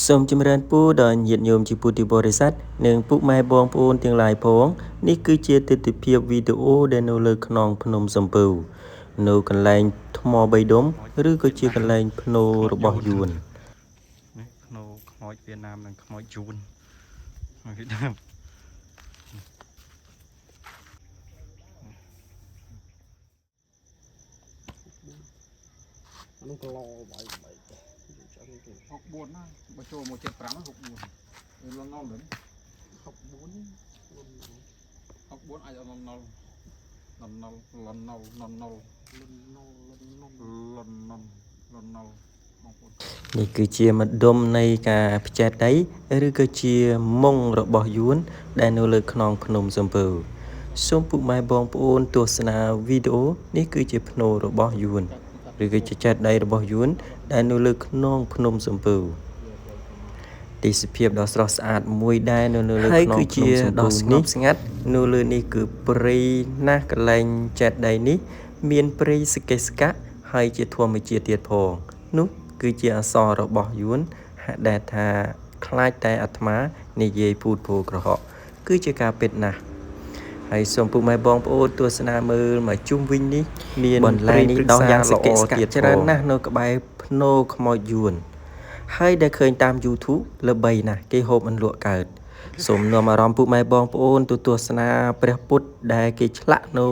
សូមជំរាបពរដល់ញាតិញោមជាពុទ្ធបរិស័ទនិងពុកម៉ែបងប្អូនទាំងឡាយផងនេះគឺជាទិដ្ឋភាពវីដេអូដែលនៅលើខ្នងភ្នំសំពៅនៅកន្លែងថ្មបីដុំឬក៏ជាកន្លែងភ្នូររបស់យួននេះភ្នូរខ្មោចវៀតណាមនិងខ្មោចយួនវៀតណាមនោះក៏ឡបាយបាយ64ណាបើចូល175 64លន់ណុលហ្នឹង64អាចលន់ណុលលន់ណុលលន់ណុលលន់ណុលលន់ណុលលន់ណុលបងប្អូននេះគឺជាម្ដុំនៃការផ្ចែកដីឬក៏ជាមុងរបស់យួនដែលនៅលើខ្នងភ្នំសំពៅសូមពុកម៉ែបងប្អូនទស្សនាវីដេអូនេះគឺជាភ្នូររបស់យួនឬក៏ជាចែកដីរបស់យួនដែលនៅលើខ្នងភ្នំសំពៅទេសភាពដ៏ស្រស់ស្អាតមួយដែរនៅលើខ្នងភ្នំសំពៅនេះស្ងាត់នៅលើនេះគឺព្រៃណាស់កន្លែងចែកដីនេះមានព្រៃសកេសកៈហើយជាធម្មជាតិទៀតផងនោះគឺជាអក្សររបស់យួនហាក់ដែលថាខ្លាចតែអាត្មានិយាយពូតពោក្រហកគឺជាការពិតណាស់ហើយសូមពុកម៉ែបងប្អូនទស្សនាមើលមកជុំវិញនេះមានបន្លែនេះដោះយ៉ាងល្អទៀតច្រើនណាស់នៅក្បែរភ្នូរខ្មោចយួនហើយដែលឃើញតាម YouTube ល្បីណាស់គេហូបមិនលក់កើតសូមនាំអារម្មណ៍ពុកម៉ែបងប្អូនទៅទស្សនាព្រះពុទ្ធដែលគេឆ្លាក់នៅ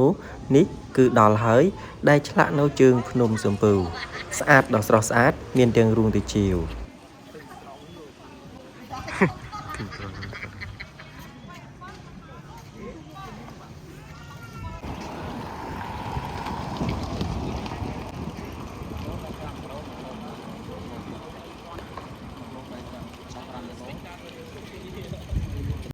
នេះគឺដល់ហើយដែលឆ្លាក់នៅជើងភ្នំសំពៅស្អាតដ៏ស្រស់ស្អាតមានទាំងរូងទៅជាវ